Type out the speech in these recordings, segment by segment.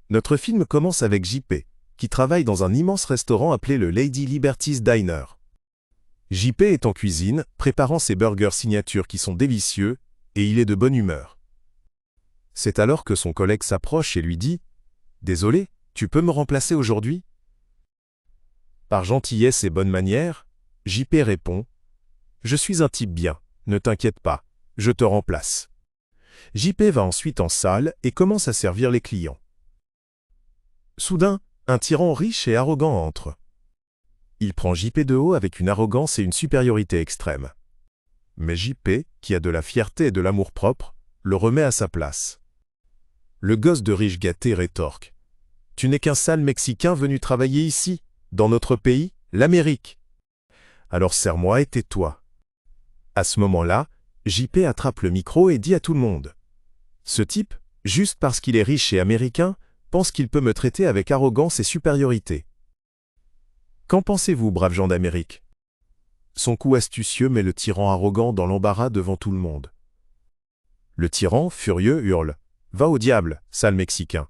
Notre film commence avec JP, qui travaille dans un immense restaurant appelé le Lady Liberty's Diner. JP est en cuisine, préparant ses burgers signature qui sont délicieux, et il est de bonne humeur. C'est alors que son collègue s'approche et lui dit « Désolé, tu peux me remplacer aujourd'hui ?» Par gentillesse et bonne manière, JP répond « Je suis un type bien, ne t'inquiète pas, je te remplace. » JP va ensuite en salle et commence à servir les clients. Soudain, un tyran riche et arrogant entre. Il prend JP de haut avec une arrogance et une supériorité extrême. Mais JP, qui a de la fierté et de l'amour-propre, le remet à sa place. Le gosse de riche gâté rétorque. « Tu n'es qu'un sale Mexicain venu travailler ici, dans notre pays, l'Amérique. Alors serre-moi et tais-toi. » À ce moment-là, JP attrape le micro et dit à tout le monde. « Ce type, juste parce qu'il est riche et américain, pense qu'il peut me traiter avec arrogance et supériorité. Qu'en pensez-vous, braves gens d'Amérique ?» Son coup astucieux met le tyran arrogant dans l'embarras devant tout le monde. Le tyran, furieux, hurle « Va au diable, sale Mexicain !»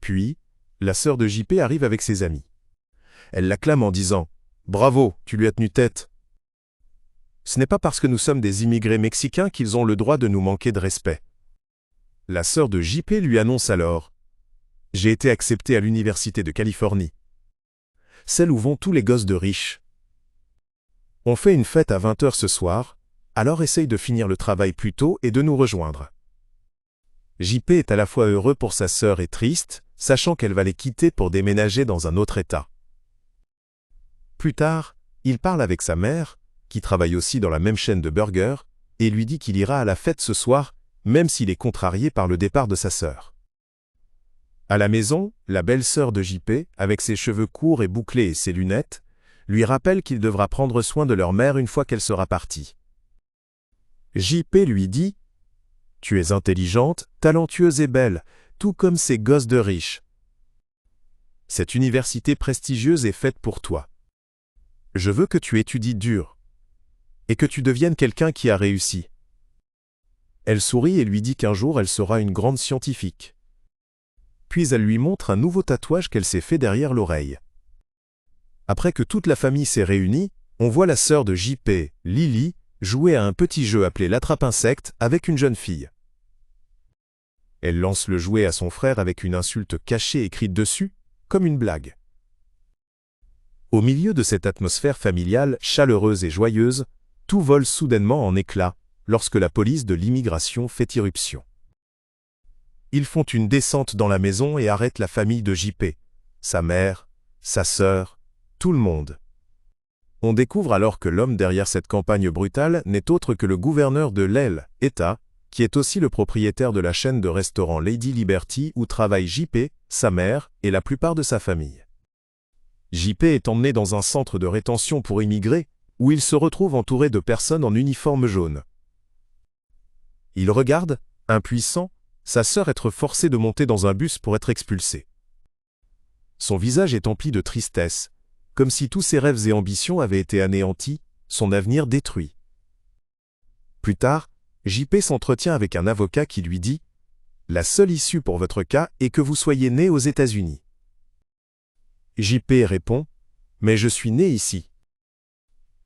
Puis, la sœur de JP arrive avec ses amis. Elle l'acclame en disant « Bravo, tu lui as tenu tête !» Ce n'est pas parce que nous sommes des immigrés mexicains qu'ils ont le droit de nous manquer de respect. La sœur de JP lui annonce alors « J'ai été acceptée à l'Université de Californie. Celle où vont tous les gosses de riches. On fait une fête à 20 h ce soir, alors essaye de finir le travail plus tôt et de nous rejoindre. » JP est à la fois heureux pour sa sœur et triste, sachant qu'elle va les quitter pour déménager dans un autre État. Plus tard, il parle avec sa mère, qui travaille aussi dans la même chaîne de burgers, et lui dit qu'il ira à la fête ce soir, même s'il est contrarié par le départ de sa sœur. À la maison, la belle-sœur de JP, avec ses cheveux courts et bouclés et ses lunettes, lui rappelle qu'il devra prendre soin de leur mère une fois qu'elle sera partie. JP lui dit « Tu es intelligente, talentueuse et belle, tout comme ces gosses de riches. Cette université prestigieuse est faite pour toi. Je veux que tu étudies dur et que tu deviennes quelqu'un qui a réussi. » Elle sourit et lui dit qu'un jour elle sera une grande scientifique. Puis elle lui montre un nouveau tatouage qu'elle s'est fait derrière l'oreille. Après que toute la famille s'est réunie, on voit la sœur de JP, Lily, jouer à un petit jeu appelé l'attrape-insecte avec une jeune fille. Elle lance le jouet à son frère avec une insulte cachée écrite dessus, comme une blague. Au milieu de cette atmosphère familiale, chaleureuse et joyeuse, tout vole soudainement en éclats lorsque la police de l'immigration fait irruption. Ils font une descente dans la maison et arrêtent la famille de JP, sa mère, sa sœur, tout le monde. On découvre alors que l'homme derrière cette campagne brutale n'est autre que le gouverneur de l'État, qui est aussi le propriétaire de la chaîne de restaurants Lady Liberty où travaillent JP, sa mère et la plupart de sa famille. JP est emmené dans un centre de rétention pour immigrés, où il se retrouve entouré de personnes en uniforme jaune. Il regarde, impuissant, sa sœur être forcée de monter dans un bus pour être expulsée. Son visage est empli de tristesse, comme si tous ses rêves et ambitions avaient été anéantis, son avenir détruit. Plus tard, JP s'entretient avec un avocat qui lui dit « La seule issue pour votre cas est que vous soyez né aux États-Unis. » JP répond « Mais je suis né ici. »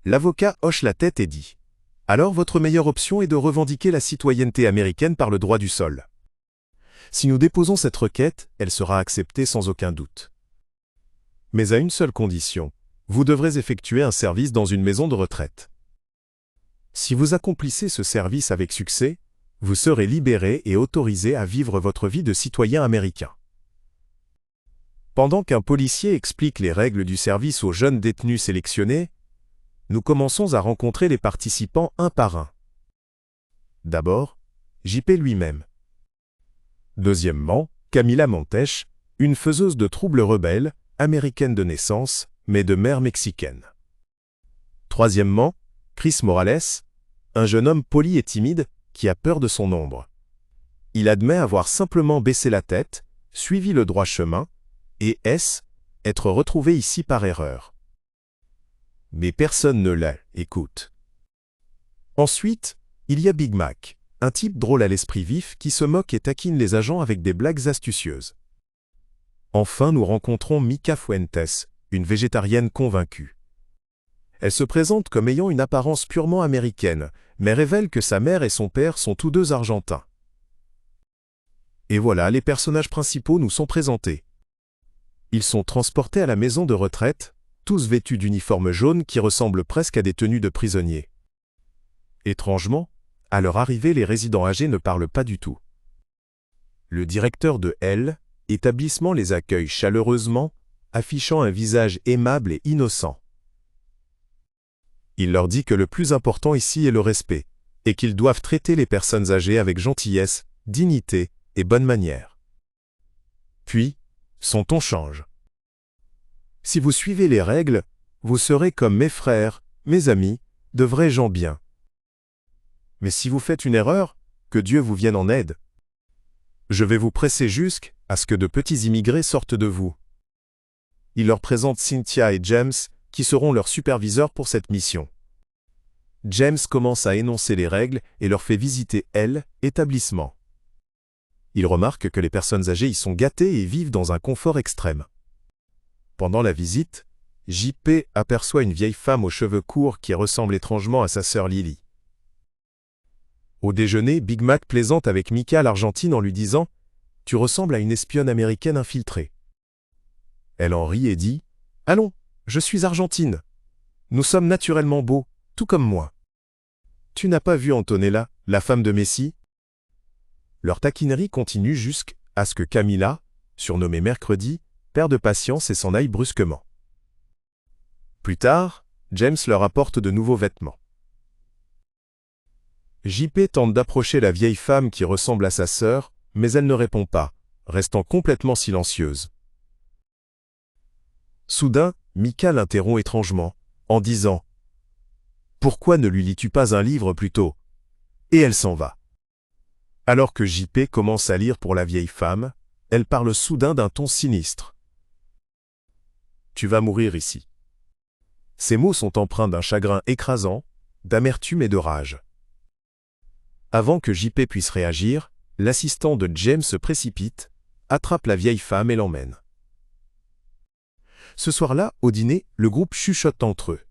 L'avocat hoche la tête et dit « Alors votre meilleure option est de revendiquer la citoyenneté américaine par le droit du sol. Si nous déposons cette requête, elle sera acceptée sans aucun doute. Mais à une seule condition, vous devrez effectuer un service dans une maison de retraite. Si vous accomplissez ce service avec succès, vous serez libéré et autorisé à vivre votre vie de citoyen américain. » Pendant qu'un policier explique les règles du service aux jeunes détenus sélectionnés, nous commençons à rencontrer les participants un par un. D'abord, JP lui-même. Deuxièmement, Camila Montes, une faiseuse de troubles rebelles, américaine de naissance, mais de mère mexicaine. Troisièmement, Chris Morales, un jeune homme poli et timide qui a peur de son ombre. Il admet avoir simplement baissé la tête, suivi le droit chemin, et être retrouvé ici par erreur. Mais personne ne l'écoute. Ensuite, il y a Big Mac, un type drôle à l'esprit vif qui se moque et taquine les agents avec des blagues astucieuses. Enfin, nous rencontrons Mika Fuentes, une végétarienne convaincue. Elle se présente comme ayant une apparence purement américaine, mais révèle que sa mère et son père sont tous deux argentins. Et voilà, les personnages principaux nous sont présentés. Ils sont transportés à la maison de retraite, tous vêtus d'uniformes jaunes qui ressemblent presque à des tenues de prisonniers. Étrangement, à leur arrivée, les résidents âgés ne parlent pas du tout. Le directeur de L, établissement les accueille chaleureusement, affichant un visage aimable et innocent. Il leur dit que le plus important ici est le respect, et qu'ils doivent traiter les personnes âgées avec gentillesse, dignité et bonne manière. Puis, son ton change. Si vous suivez les règles, vous serez comme mes frères, mes amis, de vrais gens bien. Mais si vous faites une erreur, que Dieu vous vienne en aide. Je vais vous presser jusqu'à ce que de petits immigrés sortent de vous. Il leur présente Cynthia et James, qui seront leurs superviseurs pour cette mission. James commence à énoncer les règles et leur fait visiter l'établissement. Il remarque que les personnes âgées y sont gâtées et vivent dans un confort extrême. Pendant la visite, JP aperçoit une vieille femme aux cheveux courts qui ressemble étrangement à sa sœur Lily. Au déjeuner, Big Mac plaisante avec Mika l'Argentine en lui disant « Tu ressembles à une espionne américaine infiltrée ». Elle en rit et dit « Allons, je suis argentine. Nous sommes naturellement beaux, tout comme moi. Tu n'as pas vu Antonella, la femme de Messi ?» Leur taquinerie continue jusqu'à ce que Camila, surnommée Mercredi, perde patience et s'en aille brusquement. Plus tard, James leur apporte de nouveaux vêtements. JP tente d'approcher la vieille femme qui ressemble à sa sœur, mais elle ne répond pas, restant complètement silencieuse. Soudain, Mika l'interrompt étrangement, en disant « Pourquoi ne lui lis-tu pas un livre plutôt ?» Et elle s'en va. Alors que JP commence à lire pour la vieille femme, elle parle soudain d'un ton sinistre. « Tu vas mourir ici. » Ces mots sont empreints d'un chagrin écrasant, d'amertume et de rage. Avant que JP puisse réagir, l'assistant de James se précipite, attrape la vieille femme et l'emmène. Ce soir-là, au dîner, le groupe chuchote entre eux.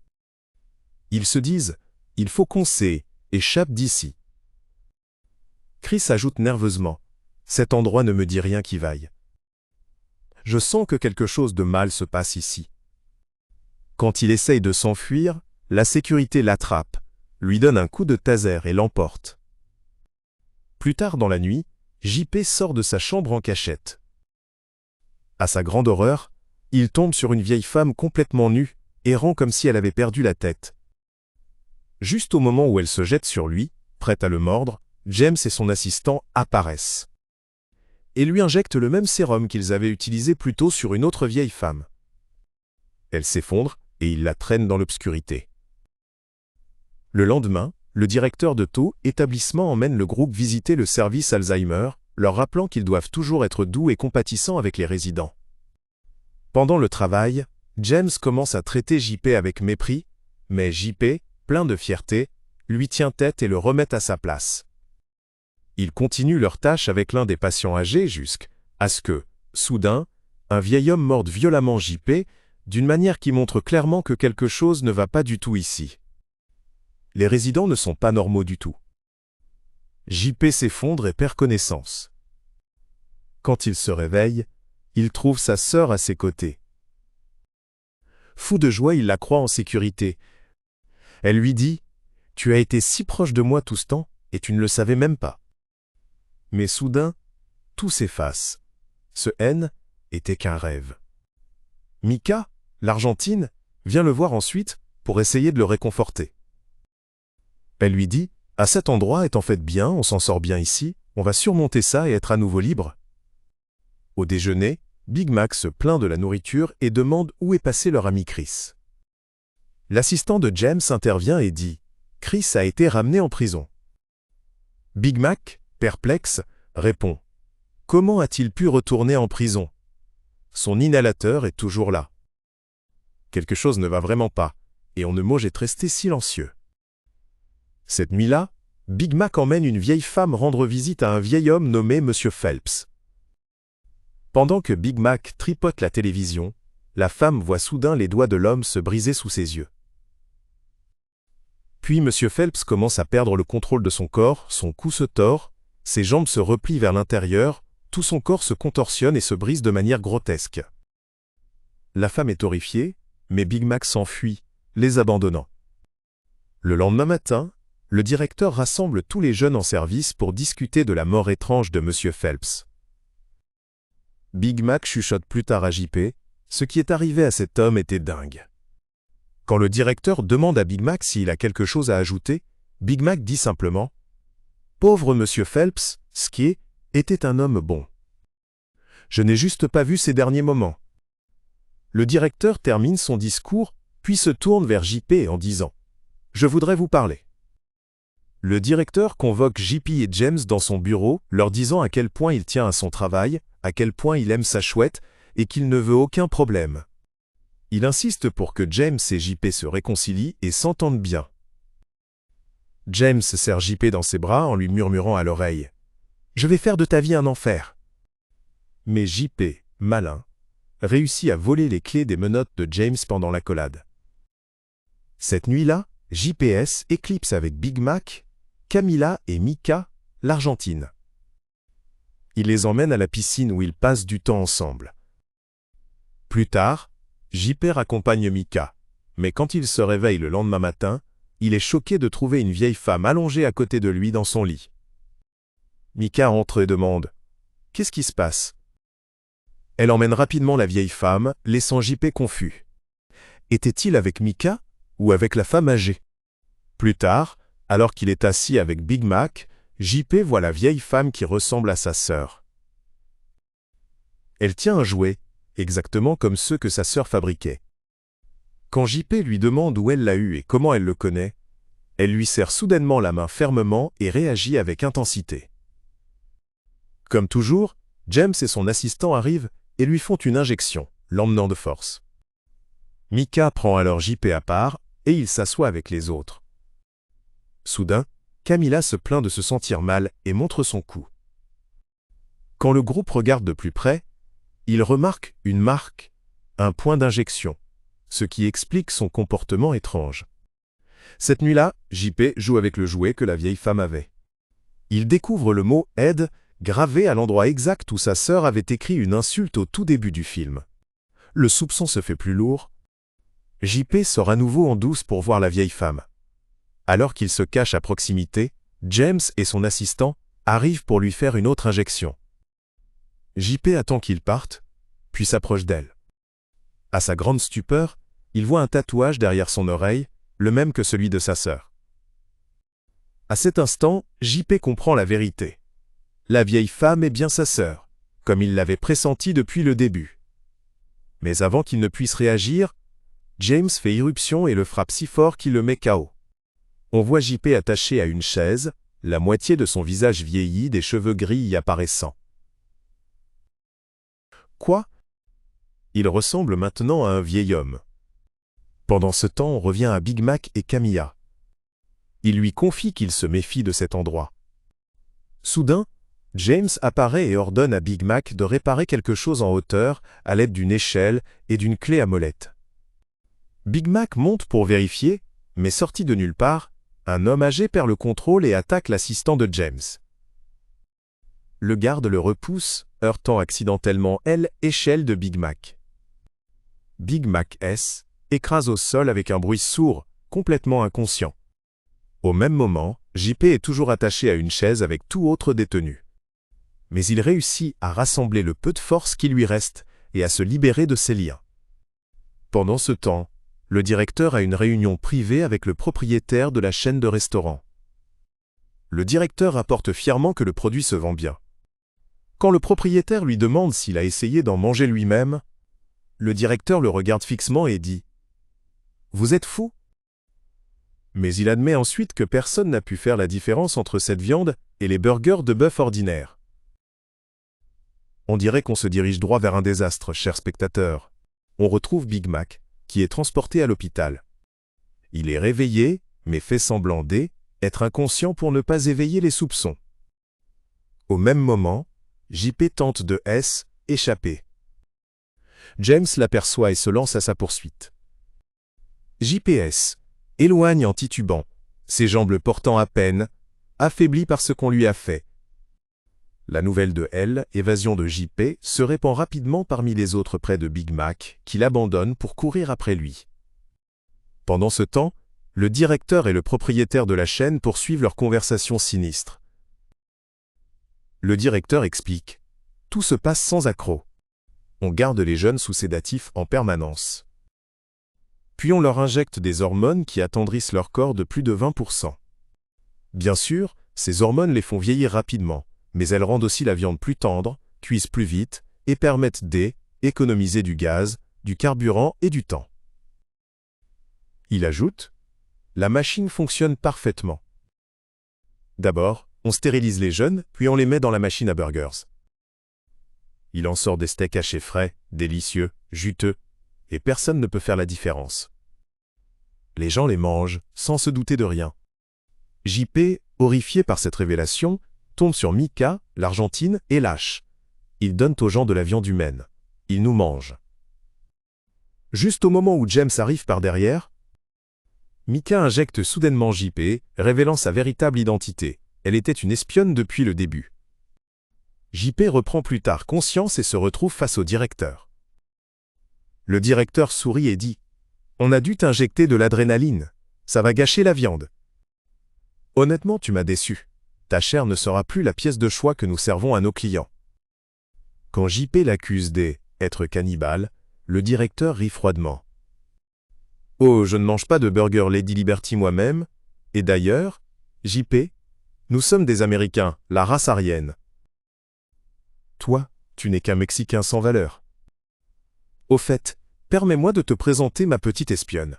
Ils se disent « Il faut qu'on s'échappe d'ici ». Chris ajoute nerveusement « Cet endroit ne me dit rien qui vaille. Je sens que quelque chose de mal se passe ici. » Quand il essaye de s'enfuir, la sécurité l'attrape, lui donne un coup de taser et l'emporte. Plus tard dans la nuit, JP sort de sa chambre en cachette. À sa grande horreur, il tombe sur une vieille femme complètement nue, errant comme si elle avait perdu la tête. Juste au moment où elle se jette sur lui, prête à le mordre, James et son assistant apparaissent. Et lui injectent le même sérum qu'ils avaient utilisé plus tôt sur une autre vieille femme. Elle s'effondre et ils la traînent dans l'obscurité. Le lendemain, le directeur de établissement emmène le groupe visiter le service Alzheimer, leur rappelant qu'ils doivent toujours être doux et compatissants avec les résidents. Pendant le travail, James commence à traiter JP avec mépris, mais JP, plein de fierté, lui tient tête et le remet à sa place. Ils continuent leur tâche avec l'un des patients âgés jusqu'à ce que, soudain, un vieil homme morde violemment JP, d'une manière qui montre clairement que quelque chose ne va pas du tout ici. Les résidents ne sont pas normaux du tout. JP s'effondre et perd connaissance. Quand il se réveille, il trouve sa sœur à ses côtés. Fou de joie, il la croit en sécurité. Elle lui dit « Tu as été si proche de moi tout ce temps, et tu ne le savais même pas. » Mais soudain, tout s'efface. Ce N était qu'un rêve. Mika, l'Argentine, vient le voir ensuite pour essayer de le réconforter. Elle lui dit « À cet endroit est en fait bien, on s'en sort bien ici, on va surmonter ça et être à nouveau libre. » Au déjeuner, Big Mac se plaint de la nourriture et demande où est passé leur ami Chris. L'assistant de James intervient et dit « Chris a été ramené en prison. » Big Mac, perplexe, répond « Comment a-t-il pu retourner en prison? Son inhalateur est toujours là. » Quelque chose ne va vraiment pas, et Onemo est resté silencieux. Cette nuit-là, Big Mac emmène une vieille femme rendre visite à un vieil homme nommé Monsieur Phelps. Pendant que Big Mac tripote la télévision, la femme voit soudain les doigts de l'homme se briser sous ses yeux. Puis M. Phelps commence à perdre le contrôle de son corps, son cou se tord, ses jambes se replient vers l'intérieur, tout son corps se contorsionne et se brise de manière grotesque. La femme est horrifiée, mais Big Mac s'enfuit, les abandonnant. Le lendemain matin, le directeur rassemble tous les jeunes en service pour discuter de la mort étrange de M. Phelps. Big Mac chuchote plus tard à JP, ce qui est arrivé à cet homme était dingue. Quand le directeur demande à Big Mac s'il a quelque chose à ajouter, Big Mac dit simplement « Pauvre Monsieur Phelps, Skier, était un homme bon. Je n'ai juste pas vu ces derniers moments. » Le directeur termine son discours, puis se tourne vers JP en disant « Je voudrais vous parler. » Le directeur convoque JP et James dans son bureau, leur disant à quel point il tient à son travail, à quel point il aime sa chouette, et qu'il ne veut aucun problème. Il insiste pour que James et JP se réconcilient et s'entendent bien. James serre JP dans ses bras en lui murmurant à l'oreille « Je vais faire de ta vie un enfer. » Mais JP, malin, réussit à voler les clés des menottes de James pendant l'accolade. Cette nuit-là, JPS éclipse avec Big Mac, Camilla et Mika, l'Argentine. Il les emmène à la piscine où ils passent du temps ensemble. Plus tard, JP accompagne Mika, mais quand il se réveille le lendemain matin, il est choqué de trouver une vieille femme allongée à côté de lui dans son lit. Mika entre et demande « Qu'est-ce qui se passe ?» Elle emmène rapidement la vieille femme, laissant JP confus. Était-il avec Mika ou avec la femme âgée? Plus tard, alors qu'il est assis avec Big Mac, JP voit la vieille femme qui ressemble à sa sœur. Elle tient un jouet, exactement comme ceux que sa sœur fabriquait. Quand JP lui demande où elle l'a eu et comment elle le connaît, elle lui serre soudainement la main fermement et réagit avec intensité. Comme toujours, James et son assistant arrivent et lui font une injection, l'emmenant de force. Mika prend alors JP à part et il s'assoit avec les autres. Soudain, Camilla se plaint de se sentir mal et montre son cou. Quand le groupe regarde de plus près, il remarque une marque, un point d'injection, ce qui explique son comportement étrange. Cette nuit-là, JP joue avec le jouet que la vieille femme avait. Il découvre le mot « aide » gravé à l'endroit exact où sa sœur avait écrit une insulte au tout début du film. Le soupçon se fait plus lourd. JP sort à nouveau en douce pour voir la vieille femme. Alors qu'il se cache à proximité, James et son assistant arrivent pour lui faire une autre injection. JP attend qu'il parte, puis s'approche d'elle. À sa grande stupeur, il voit un tatouage derrière son oreille, le même que celui de sa sœur. À cet instant, JP comprend la vérité. La vieille femme est bien sa sœur, comme il l'avait pressenti depuis le début. Mais avant qu'il ne puisse réagir, James fait irruption et le frappe si fort qu'il le met KO. On voit JP attaché à une chaise, la moitié de son visage vieilli, des cheveux gris y apparaissant. Quoi? Il ressemble maintenant à un vieil homme. Pendant ce temps, on revient à Big Mac et Camilla. Il lui confie qu'il se méfie de cet endroit. Soudain, James apparaît et ordonne à Big Mac de réparer quelque chose en hauteur à l'aide d'une échelle et d'une clé à molette. Big Mac monte pour vérifier, mais sorti de nulle part, un homme âgé perd le contrôle et attaque l'assistant de James. Le garde le repousse, heurtant accidentellement l'échelle de Big Mac. Big Mac S écrase au sol avec un bruit sourd, complètement inconscient. Au même moment, JP est toujours attaché à une chaise avec tout autre détenu. Mais il réussit à rassembler le peu de force qui lui reste et à se libérer de ses liens. Pendant ce temps, le directeur a une réunion privée avec le propriétaire de la chaîne de restaurants. Le directeur rapporte fièrement que le produit se vend bien. Quand le propriétaire lui demande s'il a essayé d'en manger lui-même, le directeur le regarde fixement et dit « Vous êtes fou ?» Mais il admet ensuite que personne n'a pu faire la différence entre cette viande et les burgers de bœuf ordinaires. On dirait qu'on se dirige droit vers un désastre, chers spectateurs. On retrouve Big Mac, qui est transporté à l'hôpital. Il est réveillé, mais fait semblant d'être inconscient pour ne pas éveiller les soupçons. Au même moment, JP tente de échappé. James l'aperçoit et se lance à sa poursuite. JPS éloigne en titubant, ses jambes le portant à peine, affaibli par ce qu'on lui a fait. La nouvelle de L, évasion de JP, se répand rapidement parmi les autres près de Big Mac, qui l'abandonne pour courir après lui. Pendant ce temps, le directeur et le propriétaire de la chaîne poursuivent leur conversation sinistre. Le directeur explique. Tout se passe sans accroc. On garde les jeunes sous sédatifs en permanence. Puis on leur injecte des hormones qui attendrissent leur corps de plus de 20%. Bien sûr, ces hormones les font vieillir rapidement, mais elles rendent aussi la viande plus tendre, cuisent plus vite et permettent d'économiser du gaz, du carburant et du temps. Il ajoute, la machine fonctionne parfaitement. D'abord, on stérilise les jeunes, puis on les met dans la machine à burgers. Il en sort des steaks hachés frais, délicieux, juteux, et personne ne peut faire la différence. Les gens les mangent, sans se douter de rien. JP, horrifié par cette révélation, tombe sur Mika, l'Argentine, et lâche. Ils donnent aux gens de la viande humaine. Ils nous mangent. Juste au moment où James arrive par derrière, Mika injecte soudainement JP, révélant sa véritable identité. Elle était une espionne depuis le début. JP reprend plus tard conscience et se retrouve face au directeur. Le directeur sourit et dit « On a dû t'injecter de l'adrénaline. Ça va gâcher la viande. » Honnêtement, tu m'as déçu. Ta chair ne sera plus la pièce de choix que nous servons à nos clients. Quand JP l'accuse d'être cannibale, le directeur rit froidement. « Oh, je ne mange pas de burger Lady Liberty moi-même. Et d'ailleurs, JP, nous sommes des Américains, la race aryenne. Toi, tu n'es qu'un Mexicain sans valeur. Au fait, permets-moi de te présenter ma petite espionne.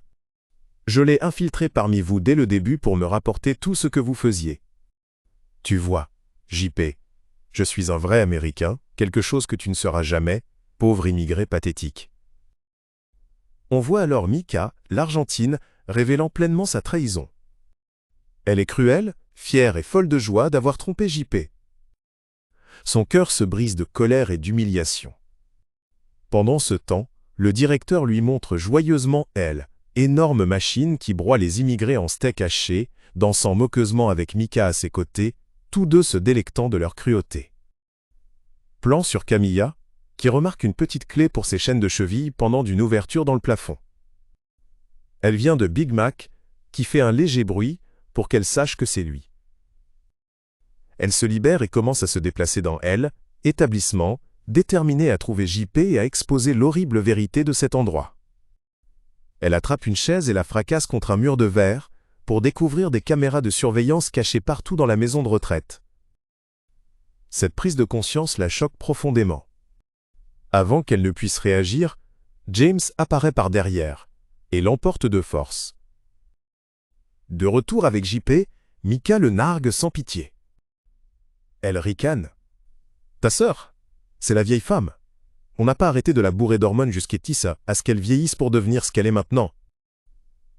Je l'ai infiltrée parmi vous dès le début pour me rapporter tout ce que vous faisiez. Tu vois, JP, je suis un vrai Américain, quelque chose que tu ne seras jamais, pauvre immigré pathétique. » On voit alors Mika, l'Argentine, révélant pleinement sa trahison. Elle est cruelle, fière et folle de joie d'avoir trompé JP. Son cœur se brise de colère et d'humiliation. Pendant ce temps, le directeur lui montre joyeusement L, énorme machine qui broie les immigrés en steak haché, dansant moqueusement avec Mika à ses côtés, tous deux se délectant de leur cruauté. Plan sur Camilla, qui remarque une petite clé pour ses chaînes de cheville pendant une ouverture dans le plafond. Elle vient de Big Mac, qui fait un léger bruit pour qu'elle sache que c'est lui. Elle se libère et commence à se déplacer dans L, établissement, déterminée à trouver JP et à exposer l'horrible vérité de cet endroit. Elle attrape une chaise et la fracasse contre un mur de verre pour découvrir des caméras de surveillance cachées partout dans la maison de retraite. Cette prise de conscience la choque profondément. Avant qu'elle ne puisse réagir, James apparaît par derrière et l'emporte de force. De retour avec JP, Mika le nargue sans pitié. Elle ricane. « Ta sœur, c'est la vieille femme. On n'a pas arrêté de la bourrer d'hormones jusqu'ici à ce qu'elle vieillisse pour devenir ce qu'elle est maintenant.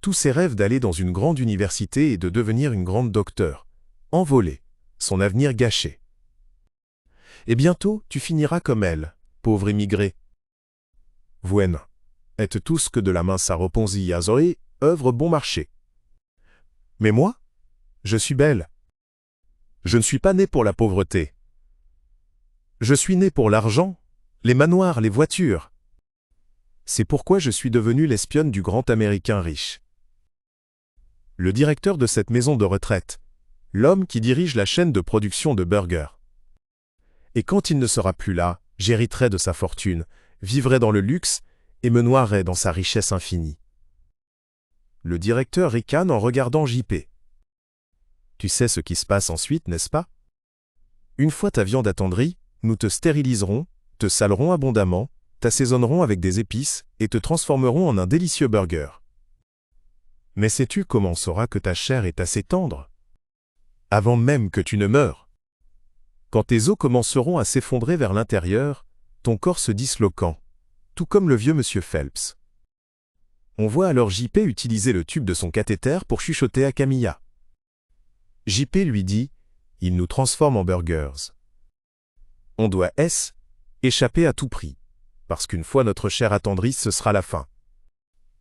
Tous ses rêves d'aller dans une grande université et de devenir une grande docteure. Envolé, son avenir gâché. Et bientôt, tu finiras comme elle, pauvre immigré. Vous êtes tous que de la mince à reponzi à Zoé, œuvre bon marché. Mais moi, je suis belle. Je ne suis pas né pour la pauvreté. Je suis né pour l'argent, les manoirs, les voitures. C'est pourquoi je suis devenu l'espionne du grand Américain riche. Le directeur de cette maison de retraite, l'homme qui dirige la chaîne de production de burgers. Et quand il ne sera plus là, j'hériterai de sa fortune, vivrai dans le luxe et me noierai dans sa richesse infinie. Le directeur ricane en regardant JP. Tu sais ce qui se passe ensuite, n'est-ce pas? Une fois ta viande attendrie, nous te stériliserons, te salerons abondamment, t'assaisonnerons avec des épices et te transformerons en un délicieux burger. Mais sais-tu comment on saura que ta chair est assez tendre? Avant même que tu ne meures. Quand tes os commenceront à s'effondrer vers l'intérieur, ton corps se disloquant, tout comme le vieux monsieur Phelps. On voit alors JP utiliser le tube de son cathéter pour chuchoter à Camilla. JP lui dit « Il nous transforme en burgers. On doit échapper à tout prix, parce qu'une fois notre chère attendrisse, ce sera la fin.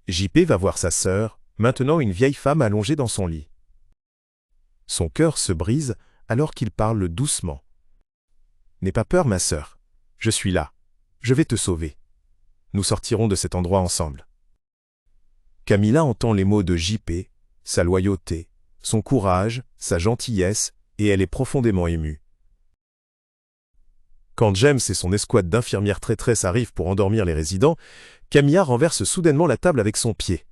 JP va voir sa sœur, maintenant une vieille femme allongée dans son lit. Son cœur se brise alors qu'il parle doucement. « N'aie pas peur, ma sœur. Je suis là. Je vais te sauver. Nous sortirons de cet endroit ensemble. » Camilla entend les mots de JP, sa loyauté, son courage, sa gentillesse, et elle est profondément émue. Quand James et son escouade d'infirmières traîtresses arrivent pour endormir les résidents, Camilla renverse soudainement la table avec son pied.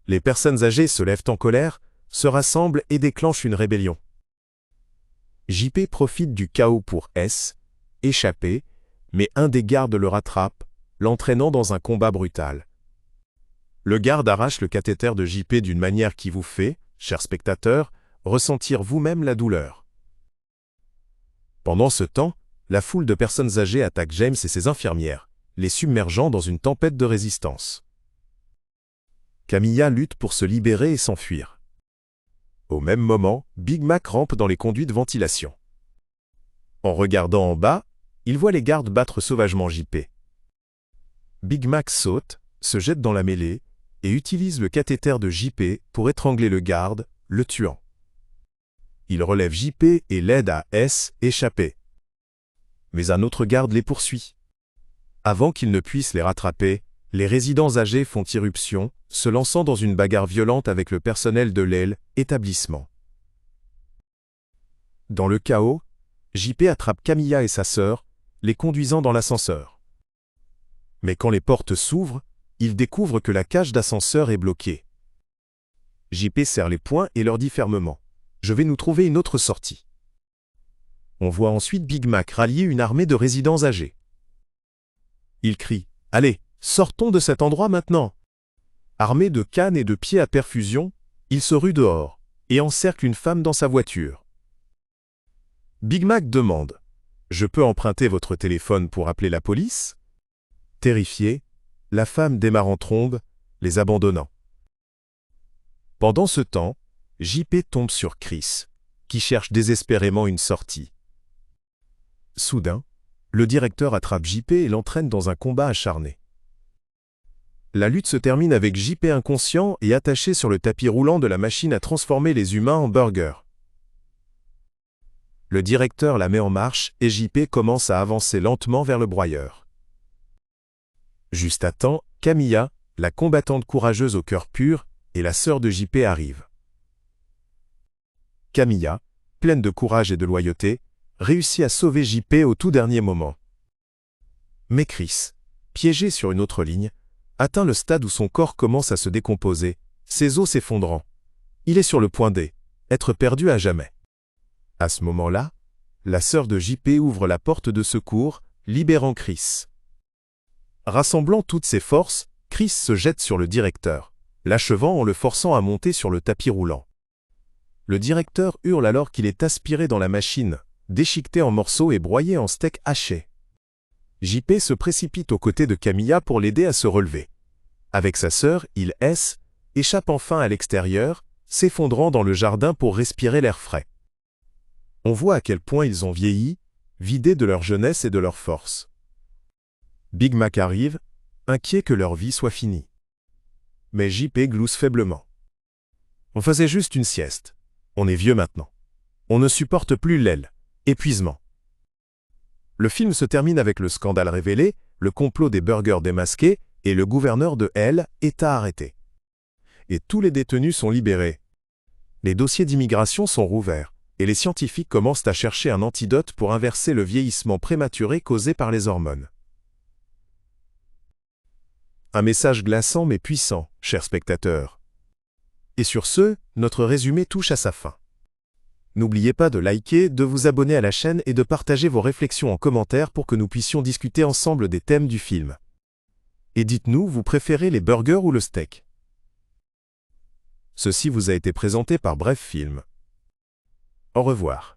Les personnes âgées se lèvent en colère, se rassemblent et déclenchent une rébellion. JP profite du chaos pour échapper, mais un des gardes le rattrape, l'entraînant dans un combat brutal. Le garde arrache le cathéter de JP d'une manière qui vous fait, chers spectateurs, ressentir vous-même la douleur. Pendant ce temps, la foule de personnes âgées attaque James et ses infirmières, les submergeant dans une tempête de résistance. Camilla lutte pour se libérer et s'enfuir. Au même moment, Big Mac rampe dans les conduits de ventilation. En regardant en bas, il voit les gardes battre sauvagement JP. Big Mac saute, se jette dans la mêlée et utilise le cathéter de JP pour étrangler le garde, le tuant. Il relève JP et l'aide à échapper. Mais un autre garde les poursuit. Avant qu'ils ne puissent les rattraper, les résidents âgés font irruption, se lançant dans une bagarre violente avec le personnel de l'établissement. Dans le chaos, JP attrape Camilla et sa sœur, les conduisant dans l'ascenseur. Mais quand les portes s'ouvrent, il découvre que la cage d'ascenseur est bloquée. JP serre les poings et leur dit fermement « Je vais nous trouver une autre sortie ». On voit ensuite Big Mac rallier une armée de résidents âgés. Il crie « Allez, sortons de cet endroit maintenant !» Armé de cannes et de pieds à perfusion, il se rue dehors et encercle une femme dans sa voiture. Big Mac demande « Je peux emprunter votre téléphone pour appeler la police ?» Terrifiée, la femme démarre en trombe, les abandonnant. Pendant ce temps, JP tombe sur Chris, qui cherche désespérément une sortie. Soudain, le directeur attrape JP et l'entraîne dans un combat acharné. La lutte se termine avec JP inconscient et attaché sur le tapis roulant de la machine à transformer les humains en burgers. Le directeur la met en marche et JP commence à avancer lentement vers le broyeur. Juste à temps, Camilla, la combattante courageuse au cœur pur, et la sœur de JP arrivent. Camilla, pleine de courage et de loyauté, réussit à sauver JP au tout dernier moment. Mais Chris, piégé sur une autre ligne, atteint le stade où son corps commence à se décomposer, ses os s'effondrant. Il est sur le point d'être perdu à jamais. À ce moment-là, la sœur de JP ouvre la porte de secours, libérant Chris. Rassemblant toutes ses forces, Chris se jette sur le directeur, l'achevant en le forçant à monter sur le tapis roulant. Le directeur hurle alors qu'il est aspiré dans la machine, déchiqueté en morceaux et broyé en steaks hachés. JP se précipite aux côtés de Camilla pour l'aider à se relever. Avec sa sœur, il échappe enfin à l'extérieur, s'effondrant dans le jardin pour respirer l'air frais. On voit à quel point ils ont vieilli, vidés de leur jeunesse et de leur force. Big Mac arrive, inquiet que leur vie soit finie. Mais JP glousse faiblement. On faisait juste une sieste. On est vieux maintenant. On ne supporte plus l'épuisement. Le film se termine avec le scandale révélé, le complot des burgers démasqués et le gouverneur de l'État arrêté. Et tous les détenus sont libérés. Les dossiers d'immigration sont rouverts et les scientifiques commencent à chercher un antidote pour inverser le vieillissement prématuré causé par les hormones. Un message glaçant mais puissant, chers spectateurs. Et sur ce, notre résumé touche à sa fin. N'oubliez pas de liker, de vous abonner à la chaîne et de partager vos réflexions en commentaire pour que nous puissions discuter ensemble des thèmes du film. Et dites-nous, vous préférez les burgers ou le steak? Ceci vous a été présenté par Bref Film. Au revoir.